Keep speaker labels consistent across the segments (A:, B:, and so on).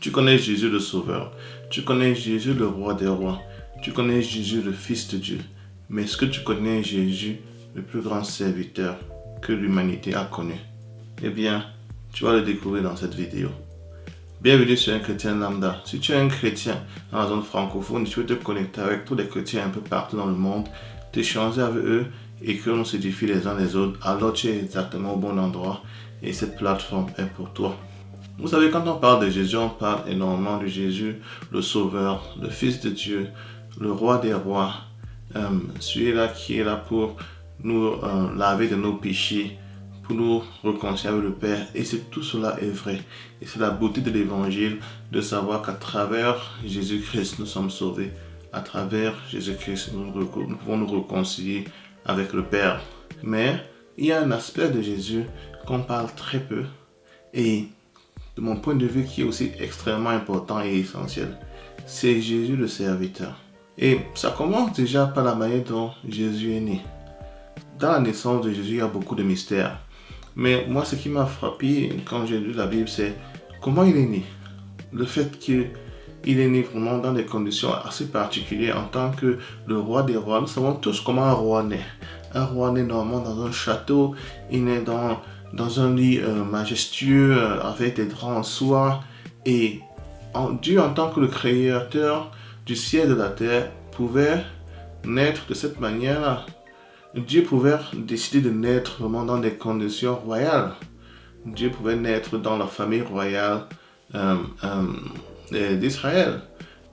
A: Tu connais Jésus le Sauveur. Tu connais Jésus le Roi des Rois. Tu connais Jésus le Fils de Dieu. Mais est-ce que tu connais Jésus, le plus grand serviteur que l'humanité a connu? Eh bien, tu vas le découvrir dans cette vidéo. Bienvenue sur Un Chrétien Lambda. Si tu es un chrétien dans la zone francophone, tu veux te connecter avec tous les chrétiens un peu partout dans le monde, t'échanger avec eux et que l'on s'édifie les uns les autres, alors tu es exactement au bon endroit et cette plateforme est pour toi. Vous savez, quand on parle de Jésus, on parle énormément de Jésus, le Sauveur, le Fils de Dieu, le Roi des Rois, celui-là qui est là pour nous laver de nos péchés, pour nous réconcilier avec le Père. Et tout cela est vrai. Et c'est la beauté de l'Évangile de savoir qu'à travers Jésus-Christ, nous sommes sauvés. À travers Jésus-Christ, nous pouvons nous réconcilier avec le Père. Mais il y a un aspect de Jésus qu'on parle très peu et de mon point de vue qui est aussi extrêmement important et essentiel. C'est Jésus le serviteur. Et ça commence déjà par la manière dont Jésus est né. Dans la naissance de Jésus, il y a beaucoup de mystères. Mais moi, ce qui m'a frappé quand j'ai lu la Bible, c'est comment il est né. Le fait qu'il est né vraiment dans des conditions assez particulières en tant que le roi des rois. Nous savons tous comment un roi naît. Un roi naît normalement dans un château, il naît dans un lit majestueux avec des draps en soie. Et Dieu, en tant que le créateur du ciel et de la terre, pouvait naître de cette manière-là. Dieu pouvait décider de naître vraiment dans des conditions royales. Dieu pouvait naître dans la famille royale d'Israël.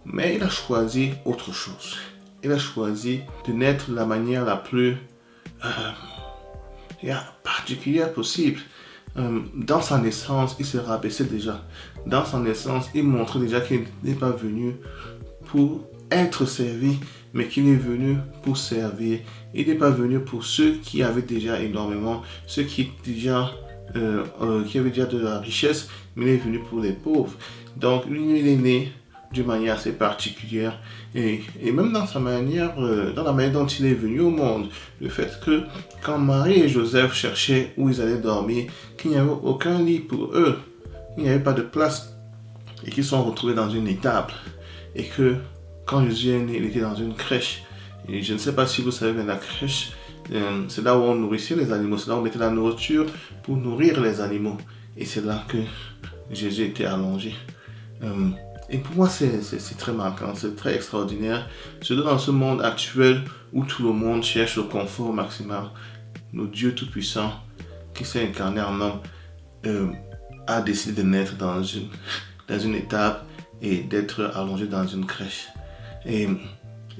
A: Mais il a choisi autre chose. Il a choisi de naître de la manière la plus particulière possible. Dans sa naissance, il se rabaissait déjà. Dans sa naissance, il montrait déjà qu'il n'est pas venu pour être servi, mais qu'il est venu pour servir. Il n'est pas venu pour ceux qui avaient déjà énormément, ceux qui avaient déjà de la richesse, mais il est venu pour les pauvres. Donc, lui, il est né d'une manière assez particulière et même dans sa manière, dans la manière dont il est venu au monde, le fait que quand Marie et Joseph cherchaient où ils allaient dormir, qu'il n'y avait aucun lit pour eux, il n'y avait pas de place et qu'ils sont retrouvés dans une étable et que quand Jésus est né, il était dans une crèche. Et je ne sais pas si vous savez, mais la crèche, c'est là où on nourrissait les animaux, c'est là où on mettait la nourriture pour nourrir les animaux. Et c'est là que Jésus était allongé. Et pour moi, c'est très marquant, c'est très extraordinaire. Surtout dans ce monde actuel où tout le monde cherche le confort maximal. Notre Dieu Tout-Puissant, qui s'est incarné en homme, a décidé de naître dans une étable et d'être allongé dans une crèche. Et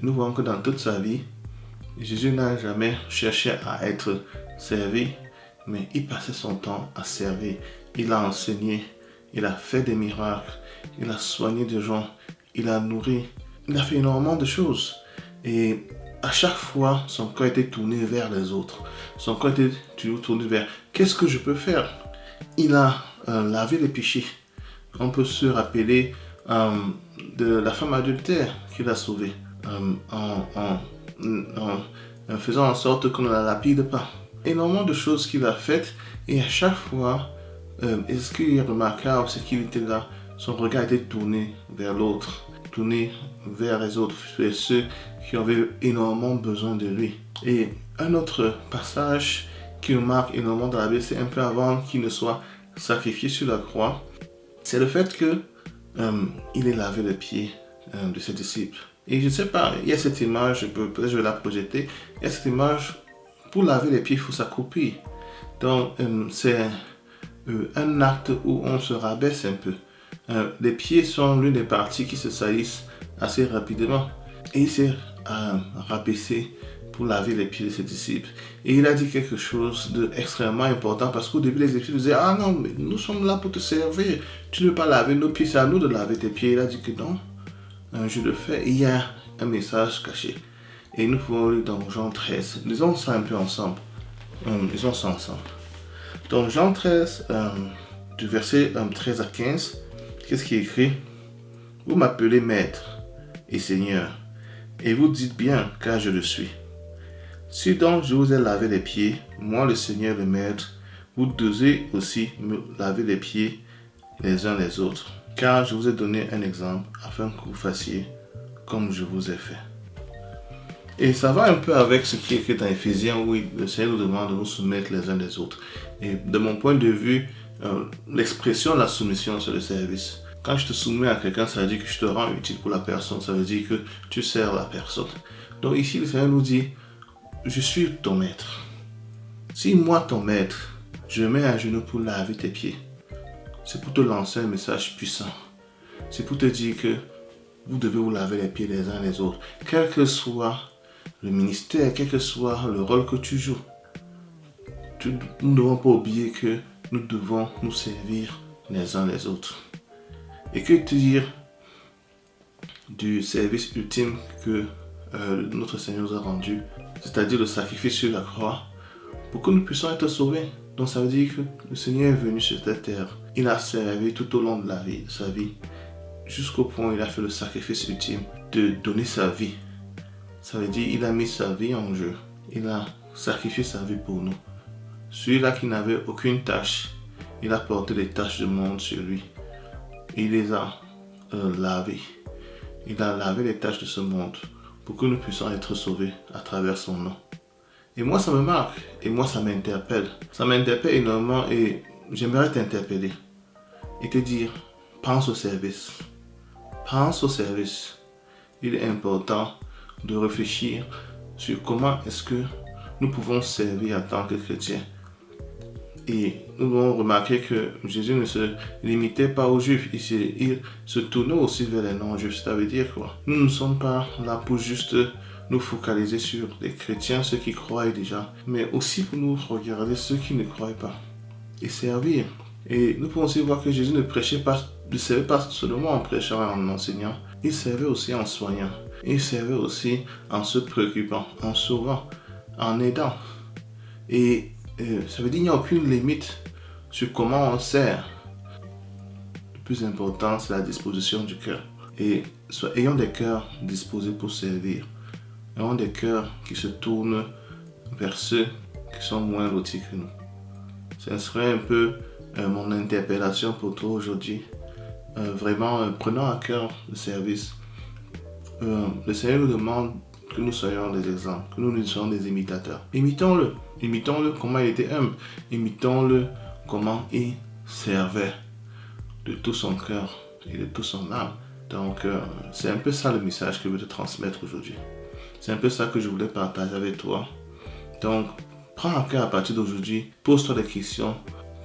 A: nous voyons que dans toute sa vie, Jésus n'a jamais cherché à être servi, mais il passait son temps à servir. Il a enseigné, il a fait des miracles, il a soigné des gens, il a nourri, il a fait énormément de choses. Et à chaque fois, son cœur était tourné vers les autres. Son cœur était toujours tourné vers qu'est-ce que je peux faire. Il a lavé les péchés. On peut se rappeler de la femme adultère qu'il a sauvée en faisant en sorte qu'on ne la lapide pas. Énormément de choses qu'il a faites et à chaque fois, et ce qui est remarquable, c'est qu'il était là, son regard était tourné vers l'autre, tourné vers les autres, vers ceux qui avaient énormément besoin de lui. Et un autre passage qui me marque énormément dans la Bible, c'est un peu avant qu'il ne soit sacrifié sur la croix, c'est le fait que il ait lavé les pieds de ses disciples. Et je ne sais pas, il y a cette image, peut-être je vais la projeter, il y a cette image, pour laver les pieds, il faut s'accroupir. Donc, c'est un acte où on se rabaisse un peu. Les pieds sont l'une des parties qui se salissent assez rapidement. Et il s'est rabaissé pour laver les pieds de ses disciples. Et il a dit quelque chose d'extrêmement important parce qu'au début, les disciples disaient « Ah non, mais nous sommes là pour te servir. Tu ne veux pas laver nos pieds, c'est à nous de laver tes pieds. » Il a dit que non, je le fais. Et il y a un message caché. Et nous pouvons lire dans Jean 13. Lisons ça un peu ensemble. Lisons ça ensemble. Donc Jean 13, du verset 13 à 15, qu'est-ce qui est écrit? « Vous m'appelez maître et seigneur, et vous dites bien car je le suis. Si donc je vous ai lavé les pieds, moi le Seigneur le Maître, vous devez aussi me laver les pieds les uns les autres. car je vous ai donné un exemple afin que vous fassiez comme je vous ai fait. Et ça va un peu avec ce qui est écrit dans Éphésiens où le Seigneur nous demande de nous soumettre les uns des autres. Et de mon point de vue, l'expression de la soumission, c'est le service. Quand je te soumets à quelqu'un, ça veut dire que je te rends utile pour la personne. Ça veut dire que tu sers la personne. Donc ici, le Seigneur nous dit, je suis ton maître. Si moi, ton maître, je me mets à genoux pour laver tes pieds, c'est pour te lancer un message puissant. C'est pour te dire que vous devez vous laver les pieds les uns les autres. Quel que soit le ministère, quel que soit le rôle que tu joues, nous ne devons pas oublier que nous devons nous servir les uns les autres. Et que te dire du service ultime que notre Seigneur nous a rendu, c'est-à-dire le sacrifice sur la croix, pour que nous puissions être sauvés. Donc ça veut dire que le Seigneur est venu sur cette terre. Il a servi tout au long de sa vie, jusqu'au point où il a fait le sacrifice ultime de donner sa vie. Ça veut dire qu'il a mis sa vie en jeu. Il a sacrifié sa vie pour nous. Celui-là qui n'avait aucune tâche, il a porté les tâches du monde sur lui. Il les a lavées. Il a lavé les tâches de ce monde pour que nous puissions être sauvés à travers son nom. Et moi, ça me marque. Et moi, ça m'interpelle. Ça m'interpelle énormément et j'aimerais t'interpeller et te dire, pense au service. Pense au service. Il est important de réfléchir sur comment est-ce que nous pouvons servir en tant que chrétiens. Et nous avons remarqué que Jésus ne se limitait pas aux Juifs, il se tournait aussi vers les non-Juifs. Ça veut dire quoi? Nous ne sommes pas là pour juste nous focaliser sur les chrétiens, ceux qui croient déjà, mais aussi pour nous regarder ceux qui ne croient pas et servir. Et nous pouvons aussi voir que Jésus ne servait pas seulement en prêchant et en enseignant, il servait aussi en soignant, il servait aussi en se préoccupant, en sauvant, en aidant. Et ça veut dire qu'il n'y a aucune limite sur comment on sert. Le plus important, c'est la disposition du cœur. Et ayons des cœurs disposés pour servir. Ayons des cœurs qui se tournent vers ceux qui sont moins lotis que nous. Ce serait un peu mon interpellation pour toi aujourd'hui. Vraiment, prenons à cœur le service. Le Seigneur nous demande que nous soyons des exemples, que nous soyons des imitateurs. Imitons-le. Imitons-le comment il était humble. Imitons-le comment il servait de tout son cœur et de toute son âme. Donc, c'est un peu ça le message que je veux te transmettre aujourd'hui. C'est un peu ça que je voulais partager avec toi. Donc, prends à cœur à partir d'aujourd'hui. Pose-toi des questions.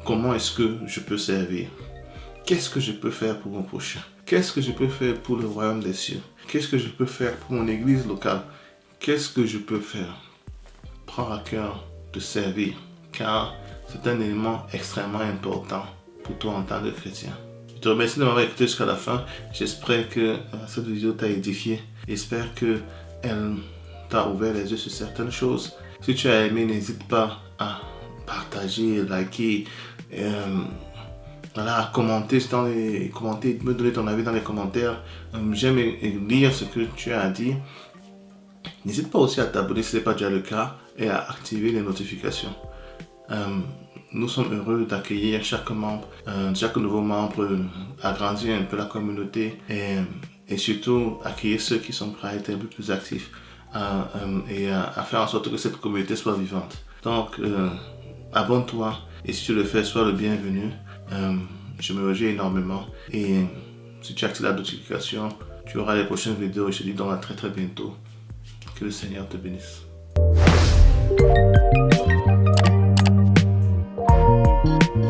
A: Comment est-ce que je peux servir? Qu'est-ce que je peux faire pour mon prochain? Qu'est-ce que je peux faire pour le royaume des cieux? Qu'est-ce que je peux faire pour mon église locale? Qu'est-ce que je peux faire? Prends à cœur de servir, car c'est un élément extrêmement important pour toi en tant que chrétien. Je te remercie de m'avoir écouté jusqu'à la fin. J'espère que cette vidéo t'a édifié. J'espère qu'elle t'a ouvert les yeux sur certaines choses. Si tu as aimé, n'hésite pas à partager, liker, voilà, commenter, me donner ton avis dans les commentaires. J'aime lire ce que tu as dit. N'hésite pas aussi à t'abonner si ce n'est pas déjà le cas et à activer les notifications. Nous sommes heureux d'accueillir chaque nouveau membre, agrandir un peu la communauté et surtout accueillir ceux qui sont prêts à être un peu plus actifs et à faire en sorte que cette communauté soit vivante. Donc, abonne-toi et si tu le fais, sois le bienvenu. Je me réjouis énormément et si tu actives la notification, tu auras les prochaines vidéos. Je te dis donc à très très bientôt. Que le Seigneur te bénisse.